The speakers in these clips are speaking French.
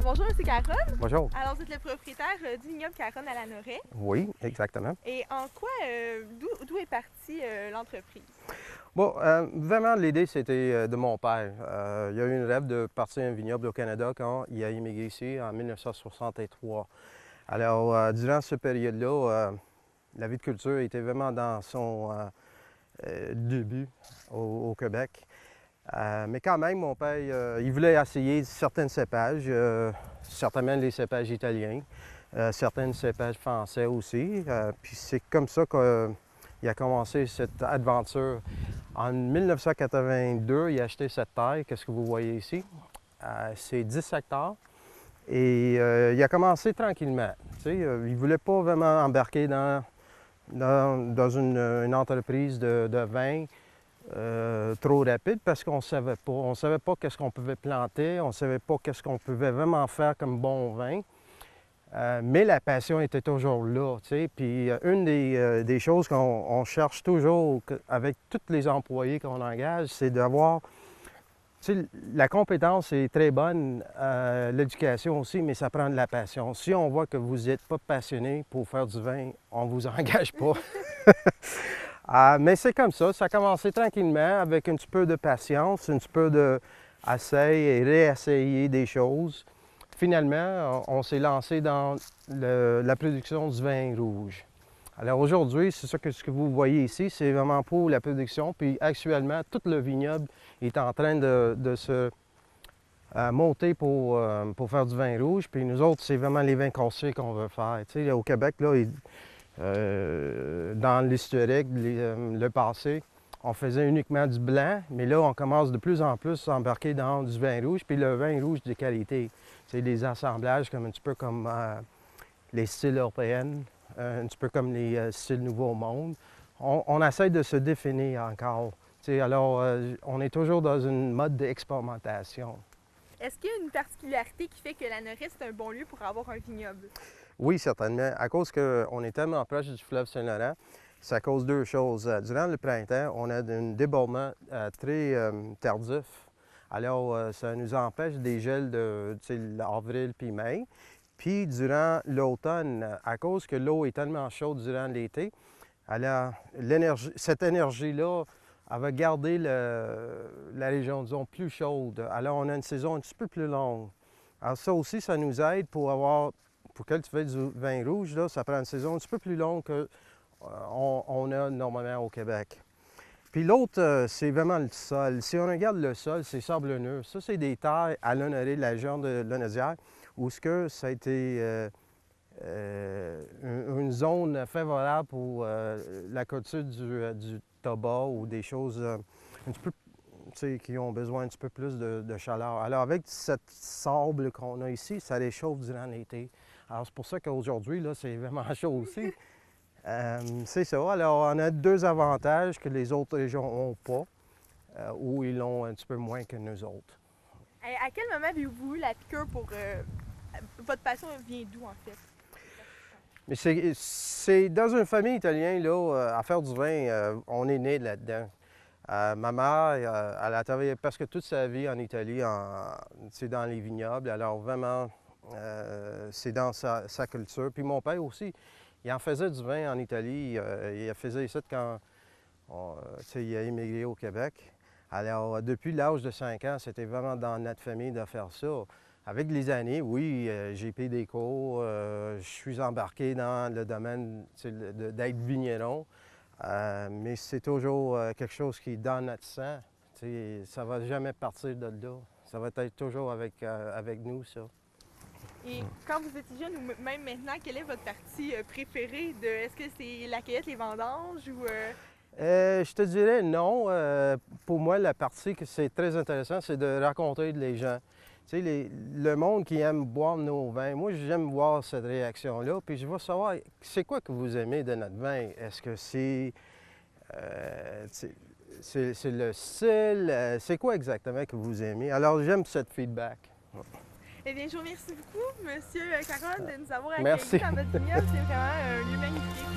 Bonjour, M. Caron. Bonjour. Alors, vous êtes le propriétaire du vignoble Caron à Lanoraie. Oui, exactement. Et en quoi, d'où est partie l'entreprise? Bon, vraiment, l'idée, c'était de mon père. Il a eu une rêve de partir un vignoble au Canada quand il a immigré ici en 1963. Alors, durant cette période-là, la viticulture était vraiment dans son début au Québec. Mais quand même, mon père, il voulait essayer certains cépages, certainement les cépages italiens, certains cépages français aussi. Puis c'est comme ça qu'il a commencé cette aventure. En 1982, il a acheté cette terre, qu'est-ce que vous voyez ici. C'est 10 hectares. Et il a commencé tranquillement. Il ne voulait pas vraiment embarquer dans une entreprise de vin. Trop rapide parce qu'on ne savait pas. On ne savait pas qu'est-ce qu'on pouvait planter, on ne savait pas qu'est-ce qu'on pouvait vraiment faire comme bon vin. Mais la passion était toujours là, tu sais. Puis une des choses qu'on cherche toujours avec tous les employés qu'on engage, c'est d'avoir... Tu sais, la compétence est très bonne, l'éducation aussi, mais ça prend de la passion. Si on voit que vous n'êtes pas passionné pour faire du vin, on ne vous engage pas. Mais c'est comme ça a commencé tranquillement avec un petit peu de patience, un petit peu d'essayer et réessayer des choses. Finalement, on s'est lancé dans la production du vin rouge. Alors aujourd'hui, c'est ça ce que vous voyez ici, c'est vraiment pour la production. Puis actuellement, tout le vignoble est en train de se monter pour faire du vin rouge. Puis nous autres, c'est vraiment les vins cassés qu'on veut faire. Tu sais, au Québec, là, dans l'historique, le passé, on faisait uniquement du blanc, mais là, on commence de plus en plus à embarquer dans du vin rouge, puis le vin rouge de qualité. C'est des assemblages comme un petit peu comme les styles européens, un petit peu comme les styles Nouveau Monde. On essaie de se définir encore. Alors, on est toujours dans une mode d'expérimentation. Est-ce qu'il y a une particularité qui fait que Lanoraie, c'est un bon lieu pour avoir un vignoble? Oui, certainement. À cause qu'on est tellement proche du fleuve Saint-Laurent, ça cause deux choses. Durant le printemps, on a un débordement très tardif. Alors, ça nous empêche des gels de avril puis mai. Puis, durant l'automne, à cause que l'eau est tellement chaude durant l'été, alors cette énergie-là, elle va garder la région, disons, plus chaude. Alors, on a une saison un petit peu plus longue. Alors, ça aussi, ça nous aide pour que tu fais du vin rouge, là, ça prend une saison un petit peu plus longue qu'on a normalement au Québec. Puis l'autre, c'est vraiment le sol. Si on regarde le sol, c'est sablonneux. Ça, c'est des terres à Lanoraie, la région de Lanaudière, où ça a été une zone favorable pour la culture du tabac ou des choses un petit peu qui ont besoin un petit peu plus de chaleur. Alors, avec cette sable qu'on a ici, ça réchauffe durant l'été. Alors, c'est pour ça qu'aujourd'hui, là, c'est vraiment chaud aussi. C'est ça. Alors, on a deux avantages que les autres régions n'ont pas, ou ils l'ont un petit peu moins que nous autres. À quel moment avez-vous eu la piqûre pour... votre passion vient d'où, en fait? Mais c'est dans une famille italienne, là, à faire du vin, on est né là-dedans. Ma mère, elle a travaillé presque toute sa vie en Italie, dans les vignobles. Alors vraiment, c'est dans sa culture. Puis mon père aussi, il en faisait du vin en Italie. Il faisait ça quand il a immigré au Québec. Alors depuis l'âge de 5 ans, c'était vraiment dans notre famille de faire ça. Avec les années, oui, j'ai payé des cours, je suis embarqué dans le domaine d'être vigneron. Mais c'est toujours quelque chose qui est dans notre sang. Ça ne va jamais partir de là. Ça va être toujours avec nous, ça. Et quand vous étiez jeune, ou même maintenant, quelle est votre partie préférée? Est-ce que c'est la cueillette, les vendanges ou... Je te dirais non. Pour moi, la partie que c'est très intéressant, c'est de rencontrer les gens. Tu sais, le monde qui aime boire nos vins, moi, j'aime voir cette réaction-là. Puis je veux savoir, c'est quoi que vous aimez de notre vin? Est-ce que c'est le style? C'est quoi exactement que vous aimez? Alors, j'aime cette feedback. Eh bien, je vous remercie beaucoup, M. Caron, de nous avoir Merci. accueillis dans votre vignoble. C'est vraiment un lieu magnifique.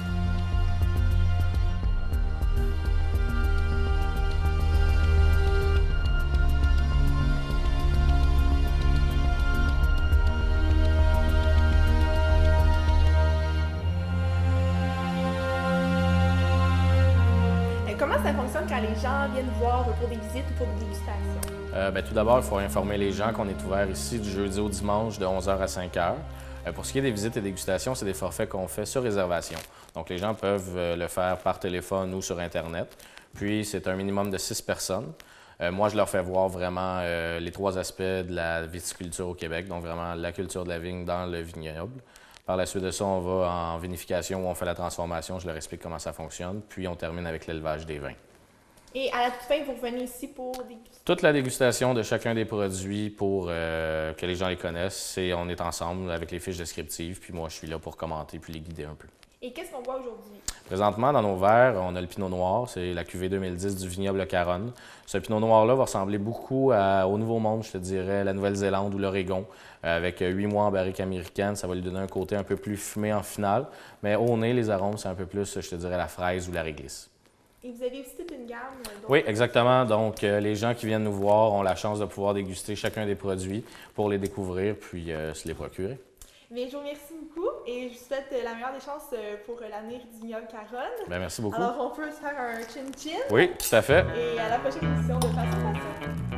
comment ça fonctionne quand les gens viennent voir pour des visites ou pour des dégustations? Tout d'abord, il faut informer les gens qu'on est ouvert ici du jeudi au dimanche de 11h à 5h. Pour ce qui est des visites et dégustations, c'est des forfaits qu'on fait sur réservation. Donc, les gens peuvent le faire par téléphone ou sur Internet. Puis, c'est un minimum de 6 personnes. Moi, je leur fais voir vraiment les 3 aspects de la viticulture au Québec, donc vraiment la culture de la vigne dans le vignoble. Par la suite de ça, on va en vinification où on fait la transformation, je leur explique comment ça fonctionne, puis on termine avec l'élevage des vins. Et à la toute fin, vous revenez ici pour déguster? Toute la dégustation de chacun des produits pour que les gens les connaissent, on est ensemble avec les fiches descriptives, puis moi, je suis là pour commenter puis les guider un peu. Et qu'est-ce qu'on voit aujourd'hui? Présentement, dans nos verres, on a le Pinot Noir, c'est la cuvée 2010 du vignoble Caronne. Ce Pinot Noir-là va ressembler beaucoup au Nouveau Monde, je te dirais, la Nouvelle-Zélande ou l'Oregon. Avec 8 mois en barrique américaine, ça va lui donner un côté un peu plus fumé en finale. Mais au nez, les arômes, c'est un peu plus, je te dirais, la fraise ou la réglisse. Et vous avez aussi toute une gamme? Oui, exactement. Donc, les gens qui viennent nous voir ont la chance de pouvoir déguster chacun des produits pour les découvrir puis se les procurer. Bien, je vous remercie beaucoup et je vous souhaite la meilleure des chances pour l'avenir du vignoble Caronne. Bien, merci beaucoup. Alors, on peut se faire un chin-chin. Oui, tout à fait. Et à la prochaine émission de Passion Passion.